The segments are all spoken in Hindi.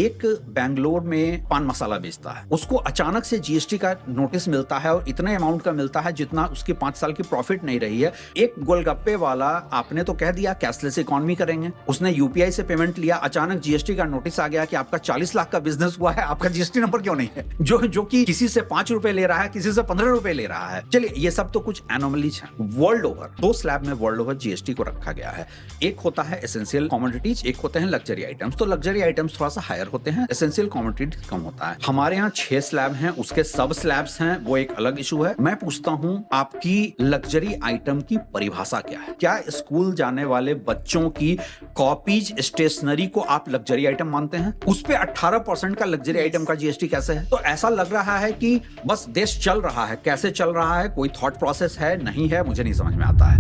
एक बैंगलोर में पान मसाला बेचता है, उसको अचानक से जीएसटी का नोटिस मिलता है और इतने अमाउंट का मिलता है जितना उसकी 5 साल की प्रॉफिट नहीं रही है। एक गोलगप्पे वाला आपने तो कह दिया कैशलेस इकोनॉमी करेंगे, उसने यूपीआई से पेमेंट लिया, अचानक जीएसटी का नोटिस आ गया कि आपका 40 लाख का बिजनेस हुआ है, आपका जीएसटी नंबर क्यों नहीं है? जो कि किसी से 5 रुपए ले रहा है, किसी से 15 रुपए ले रहा है। चलिए ये सब तो कुछ एनोमलीज हैं। वर्ल्ड ओवर 2 स्लैब में वर्ल्ड ओवर जीएसटी को रखा गया है। एक होता है एसेंशियल कमोडिटीज, एक होते हैं लग्जरी आइटम्स। तो लग्जरी आइटम्स थोड़ा सा हायर होते हैं, एसेंशियल कमोडिटीज कम होता है। हमारे यहाँ 6 स्लैब हैं, उसके सब स्लैब्स हैं, वो एक अलग इशू है। मैं पूछता हूँ आपकी लग्जरी आइटम की परिभाषा क्या है? क्या स्कूल जाने वाले बच्चों की कॉपीज स्टेशनरी को आप लग्जरी आइटम मानते हैं? उस पे 18% का लग्जरी आइटम का जीएसटी कैसे है? तो ऐसा लग रहा है कि बस देश चल रहा है, कैसे चल रहा है, कोई थॉट प्रोसेस है नहीं है, मुझे नहीं समझ में आता है।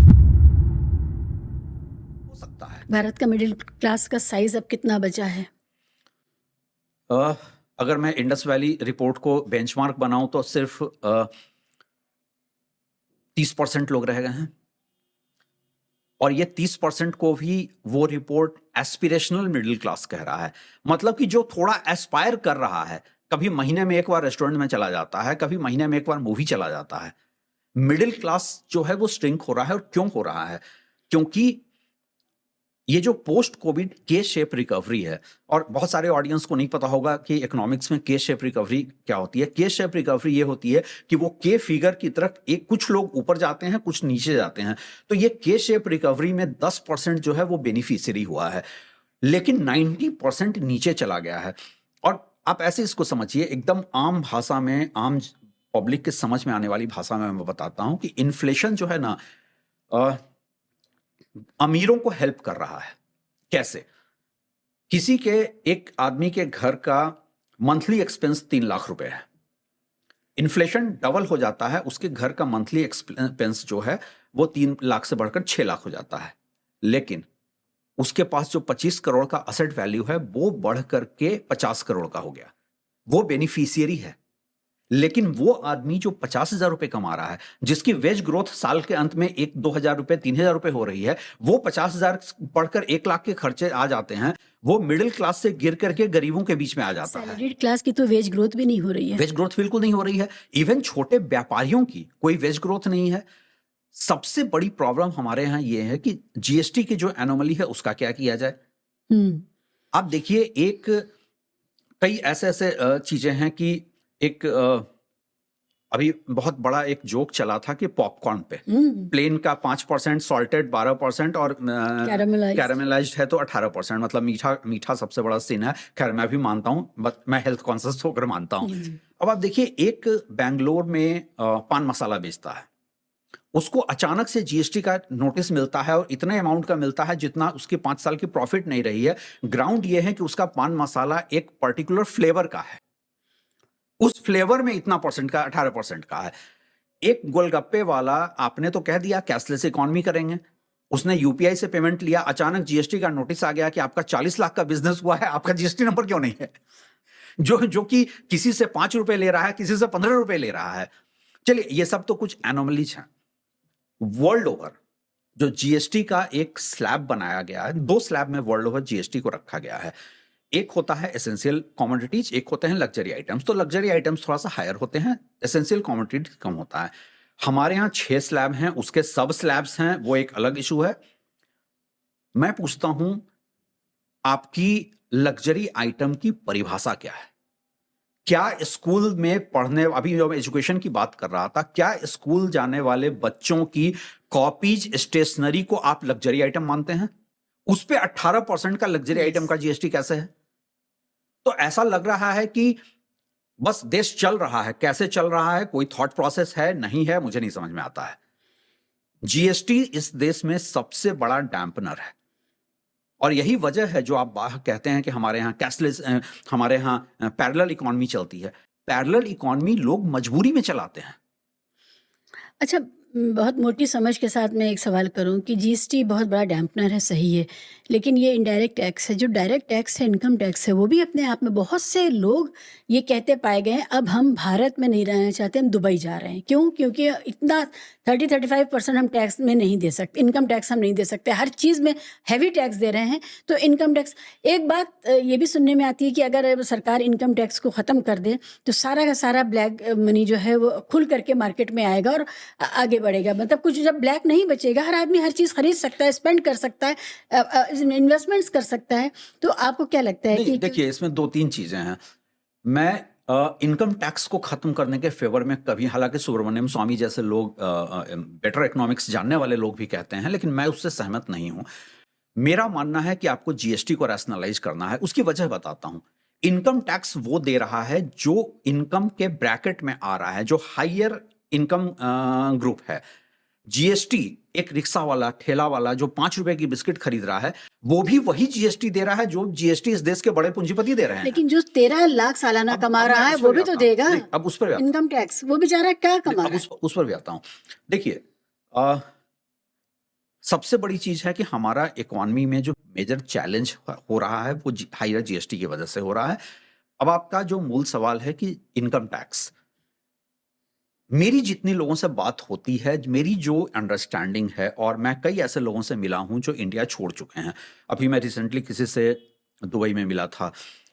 हो सकता है भारत का मिडिल क्लास का साइज अब कितना बचा है? अगर मैं इंडस वैली रिपोर्ट को बेंचमार्क बनाऊं तो सिर्फ 30% लोग रह गए हैं, और ये 30% को भी वो रिपोर्ट एस्पिरेशनल मिडिल क्लास कह रहा है। मतलब कि जो थोड़ा एस्पायर कर रहा है, कभी महीने में एक बार रेस्टोरेंट में चला जाता है, कभी महीने में एक बार मूवी चला जाता है। मिडिल क्लास जो है वो श्रिंक हो रहा है। और क्यों हो रहा है? क्योंकि ये जो पोस्ट कोविड के शेप रिकवरी है, और बहुत सारे ऑडियंस को नहीं पता होगा कि इकोनॉमिक्स में के शेप रिकवरी क्या होती है। के शेप रिकवरी ये होती है कि वो के फिगर की तरफ एक कुछ लोग ऊपर जाते हैं, कुछ नीचे जाते हैं। तो ये के शेप रिकवरी में 10% जो है वो बेनिफिशियरी हुआ है, लेकिन 90% नीचे चला गया है। और आप ऐसे इसको समझिए, एकदम आम भाषा में, आम पब्लिक के समझ में आने वाली भाषा में मैं बताता हूं कि इन्फ्लेशन जो है ना, अमीरों को हेल्प कर रहा है। कैसे? किसी के एक आदमी के घर का मंथली एक्सपेंस 3 लाख रुपए है, इन्फ्लेशन डबल हो जाता है, उसके घर का मंथली एक्सपेंस जो है वो 3 लाख से बढ़कर 6 लाख हो जाता है। लेकिन उसके पास जो 25 करोड़ का असेट वैल्यू है वो बढ़ करके 50 करोड़ का हो गया। वो बेनिफिशियरी है। लेकिन वो आदमी जो 50,000 रुपए कमा रहा है, जिसकी वेज ग्रोथ साल के अंत में 1-2 हजार रुपए, 3,000 रुपए हो रही है, वो 50,000 बढ़कर 1 लाख के खर्चे आ जाते हैं। वो मिडिल क्लास से गिर करके गरीबों के बीच में आ जाता है। सैलरीड क्लास की तो वेज ग्रोथ भी नहीं हो रही है। वेज ग्रोथ बिल्कुल नहीं हो रही है। इवन छोटे व्यापारियों की कोई वेज ग्रोथ नहीं है। सबसे बड़ी प्रॉब्लम हमारे यहाँ ये है कि जीएसटी की जो एनोमली है उसका क्या किया जाए। आप देखिए, कई ऐसे ऐसे चीजें हैं कि एक अभी बहुत बड़ा एक जोक चला था कि पॉपकॉर्न पे प्लेन का 5%, सॉल्टेड 12% और कैरामेलाइज्ड है तो 18%। मतलब मीठा मीठा सबसे बड़ा सीन है। खैर मैं भी मानता हूँ, बट मैं हेल्थ कॉन्शियस होकर मानता हूँ। अब आप देखिए, एक बैंगलोर में पान मसाला बेचता है, उसको अचानक से जीएसटी का नोटिस मिलता है और इतने अमाउंट का मिलता है जितना उसकी 5 साल की प्रॉफिट नहीं रही है। ग्राउंड ये है कि उसका पान मसाला एक पर्टिकुलर फ्लेवर का है, उस फ्लेवर में इतना परसेंट का, 18% का है। एक गोलगप्पे वाला आपने तो कह दिया कैशलेस इकोनॉमी करेंगे, उसने यूपीआई से पेमेंट लिया, अचानक जीएसटी का नोटिस आ गया कि आपका 40 लाख का बिजनेस हुआ है, आपका जीएसटी नंबर क्यों नहीं है? जो कि किसी से 5 रुपए ले रहा है, किसी से 15 रुपए ले रहा है। चलिए ये सब तो कुछ एनोमलीज हैं। वर्ल्ड ओवर जो जीएसटी का एक स्लैब बनाया गया है, 2 स्लैब में वर्ल्ड ओवर जीएसटी को रखा गया है। एक होता है एसेंशियल कमोडिटीज, एक होते हैं लग्जरी आइटम्स। तो लग्जरी आइटम्स थोड़ा सा हायर होते हैं, एसेंशियल कमोडिटीज कम होता है। हमारे यहाँ 6 स्लैब हैं, उसके सब स्लैब्स हैं, वो एक अलग इशू है। मैं पूछता हूं आपकी लग्जरी आइटम की परिभाषा क्या है? क्या स्कूल में पढ़ने, अभी जब एजुकेशन की बात कर रहा था, क्या स्कूल जाने वाले बच्चों की कॉपीज स्टेशनरी को आप लग्जरी आइटम मानते हैं? उस पे 18% का लग्जरी आइटम का जीएसटी कैसे है? तो ऐसा लग रहा है कि बस देश चल रहा है, कैसे चल रहा है, कोई थॉट प्रोसेस है नहीं है, मुझे नहीं समझ में आता है। जीएसटी इस देश में सबसे बड़ा डैम्पनर है, और यही वजह है जो आप कहते हैं कि हमारे यहाँ कैशलेस, हमारे यहाँ पैरेलल इकोनॉमी चलती है। पैरेलल इकोनॉमी लोग मजबूरी में चलाते हैं। अच्छा, बहुत मोटी समझ के साथ मैं एक सवाल करूं कि जीएसटी बहुत बड़ा डैम्पनर है, सही है, लेकिन ये इनडायरेक्ट टैक्स है, जो डायरेक्ट टैक्स है, इनकम टैक्स है, वो भी अपने आप में बहुत से लोग ये कहते पाए गए हैं अब हम भारत में नहीं रहना चाहते, हम दुबई जा रहे हैं। क्यों? क्योंकि इतना 30-35% हम टैक्स में नहीं दे सकते, इनकम टैक्स हम नहीं दे सकते, हर चीज़ में हैवी टैक्स दे रहे हैं। तो इनकम टैक्स, एक बात ये भी सुनने में आती है कि अगर सरकार इनकम टैक्स को ख़त्म कर दे तो सारा का सारा ब्लैक मनी जो है वो खुल करके मार्केट में आएगा और आगे बढ़ेगा। मतलब कुछ जब ब्लैक नहीं बचेगा, हर आदमी हर चीज़ खरीद सकता है, स्पेंड कर सकता है, इन्वेस्टमेंट्स कर सकता है। तो आपको क्या लगता है कि देखिए, इसमें 2-3 चीजें हैं। मैं इनकम टैक्स को खत्म करने के फेवर में कभी, हालांकि सुब्रमण्यम स्वामी जैसे लोग, बेटर इकोनॉमिक्स जानने वाले लोग भी कहते हैं, लेकिन मैं उससे सहमत नहीं हूं। मेरा मानना है कि आपको जीएसटी को रैशनलाइज करना है। उसकी वजह बताता हूं। इनकम टैक्स वो दे रहा है जो इनकम के ब्रैकेट में आ रहा है, जो हायर इनकम ग्रुप है। जीएसटी एक रिक्शा वाला, ठेला वाला जो 5 रुपए की बिस्किट खरीद रहा है, वो भी वही जीएसटी दे रहा है जो जीएसटी इस देश के बड़े पूंजीपति दे रहे हैं। लेकिन जो 13 लाख सालाना कमा रहा है वो भी तो देगा अब उस पर इनकम टैक्स। वो बेचारा क्या कमा रहा है? उस पर भी आता हूं। देखिए, सबसे बड़ी चीज है कि हमारा इकोनॉमी में जो मेजर चैलेंज हो रहा है वो हायर जीएसटी की वजह से हो रहा है। अब आपका जो मूल सवाल है कि इनकम टैक्स, मेरी जितनी लोगों से बात होती है, मेरी जो अंडरस्टैंडिंग है, और मैं कई ऐसे लोगों से मिला हूं जो इंडिया छोड़ चुके हैं। अभी मैं रिसेंटली किसी से दुबई में मिला था।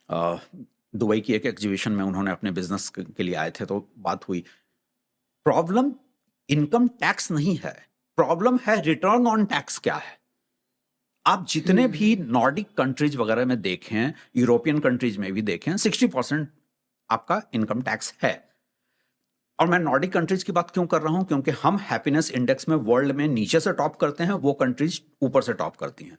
दुबई की एक एग्जीबिशन में उन्होंने अपने बिजनेस के लिए आए थे, तो बात हुई। प्रॉब्लम इनकम टैक्स नहीं है, प्रॉब्लम है रिटर्न ऑन टैक्स क्या है। आप जितने भी नॉर्डिक कंट्रीज वगैरह में देखें, यूरोपियन कंट्रीज में भी देखें, 60% आपका इनकम टैक्स है। और मैं नॉर्डिक कंट्रीज की बात क्यों कर रहा हूं? क्योंकि हम हैप्पीनेस इंडेक्स में वर्ल्ड में नीचे से टॉप करते हैं, वो कंट्रीज ऊपर से टॉप करती हैं।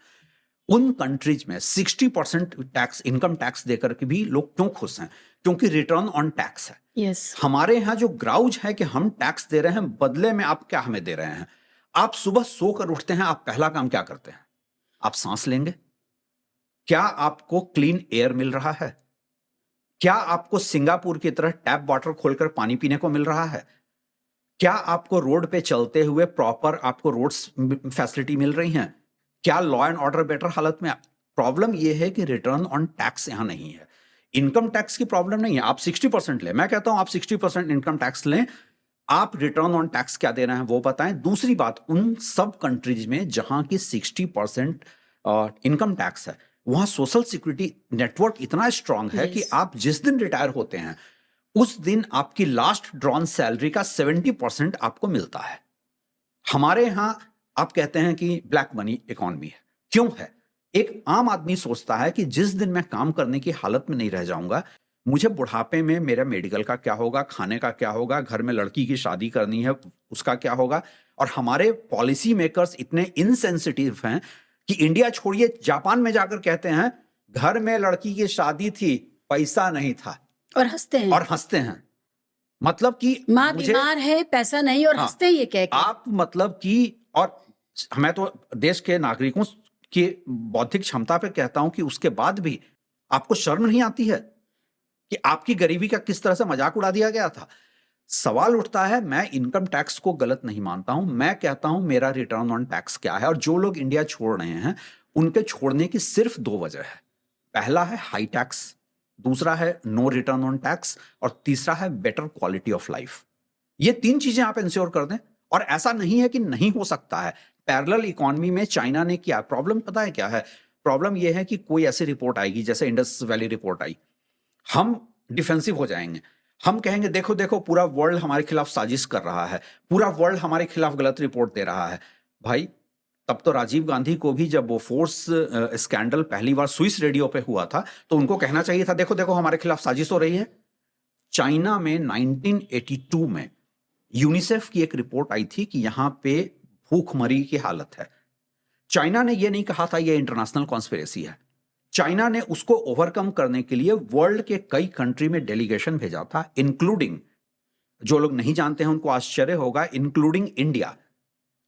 उन कंट्रीज में 60% टैक्स, इनकम टैक्स देकर के भी लोग क्यों खुश हैं? क्योंकि रिटर्न ऑन टैक्स है। yes. हमारे यहां जो ग्राउज है कि हम टैक्स दे रहे हैं, बदले में आप क्या हमें दे रहे हैं? आप सुबह सोकर उठते हैं, आप पहला काम क्या करते हैं? आप सांस लेंगे। क्या आपको क्लीन एयर मिल रहा है? क्या आपको सिंगापुर की तरह टैप वाटर खोलकर पानी पीने को मिल रहा है? क्या आपको रोड पे चलते हुए प्रॉपर आपको रोड्स फैसिलिटी मिल रही हैं? क्या लॉ एंड ऑर्डर बेटर हालत में? प्रॉब्लम यह है कि रिटर्न ऑन टैक्स यहां नहीं है। इनकम टैक्स की प्रॉब्लम नहीं है। आप 60% लें, मैं कहता हूं आप 60% इनकम टैक्स लें, आप रिटर्न ऑन टैक्स क्या दे रहे हैं वो बताएं। दूसरी बात, उन सब कंट्रीज में जहां की 60% इनकम टैक्स है, वहां सोशल सिक्योरिटी नेटवर्क इतना स्ट्रांग है कि आप जिस दिन रिटायर होते हैं उस दिन आपकी लास्ट ड्रॉन सैलरी का 70% आपको मिलता है। हमारे यहां आप कहते हैं कि ब्लैक मनी इकोनॉमी है। क्यों है? एक आम आदमी सोचता है कि जिस दिन मैं काम करने की हालत में नहीं रह जाऊंगा, मुझे बुढ़ापे में मेरा मेडिकल का क्या होगा, खाने का क्या होगा, घर में लड़की की शादी करनी है उसका क्या होगा। और हमारे पॉलिसी मेकर्स इतने इनसेंसिटिव हैं कि इंडिया छोड़िए, जापान में जाकर कहते हैं घर में लड़की की शादी थी, पैसा नहीं था, और हंसते हैं। मतलब कि माँ बीमार है, पैसा नहीं, और हंसते हैं ये कह के। आप मतलब कि, और मैं तो देश के नागरिकों की बौद्धिक क्षमता पे कहता हूं कि उसके बाद भी आपको शर्म नहीं आती है कि आपकी गरीबी का किस तरह से मजाक उड़ा दिया गया था। सवाल उठता है, मैं इनकम टैक्स को गलत नहीं मानता हूं, मैं कहता हूं मेरा रिटर्न ऑन टैक्स क्या है। और जो लोग इंडिया छोड़ रहे हैं उनके छोड़ने की सिर्फ 2 वजह है। पहला है हाई टैक्स, दूसरा है नो रिटर्न ऑन टैक्स, और तीसरा है बेटर क्वालिटी ऑफ लाइफ। ये 3 चीजें आप इंश्योर कर दें, और ऐसा नहीं है कि नहीं हो सकता है। पैरेलल इकोनॉमी में चाइना ने किया। प्रॉब्लम पता है क्या है? प्रॉब्लम यह है कि कोई ऐसी रिपोर्ट आएगी जैसे इंडस वैली रिपोर्ट आई, हम डिफेंसिव हो जाएंगे, हम कहेंगे देखो देखो पूरा वर्ल्ड हमारे खिलाफ साजिश कर रहा है, पूरा वर्ल्ड हमारे खिलाफ गलत रिपोर्ट दे रहा है। भाई, तब तो राजीव गांधी को भी जब वो फोर्स स्कैंडल पहली बार स्विस रेडियो पे हुआ था तो उनको कहना चाहिए था देखो देखो हमारे खिलाफ साजिश हो रही है। चाइना में 1982 में यूनिसेफ की एक रिपोर्ट आई थी कि यहां पे भूखमरी की हालत है। चाइना ने यह नहीं कहा था यह इंटरनेशनल कॉन्स्पिरेसी है। चाइना ने उसको ओवरकम करने के लिए वर्ल्ड के कई कंट्री में डेलीगेशन भेजा था, इंक्लूडिंग, जो लोग नहीं जानते हैं उनको आश्चर्य होगा, इंक्लूडिंग इंडिया।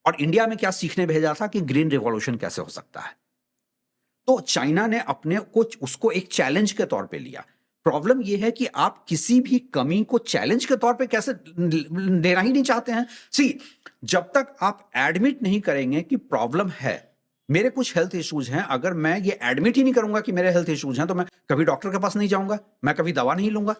और इंडिया में क्या सीखने भेजा था कि ग्रीन रिवॉल्यूशन कैसे हो सकता है। तो चाइना ने अपने कुछ उसको एक चैलेंज के तौर पे लिया। प्रॉब्लम ये है कि आप किसी भी कमी को चैलेंज के तौर पे कैसे लेना ही नहीं चाहते हैं। सी, जब तक आप एडमिट नहीं करेंगे कि प्रॉब्लम है, मेरे कुछ हेल्थ इश्यूज हैं, अगर मैं ये एडमिट ही नहीं करूंगा कि मेरे हेल्थ इश्यूज हैं, तो मैं कभी डॉक्टर के पास नहीं जाऊंगा, मैं कभी दवा नहीं लूंगा।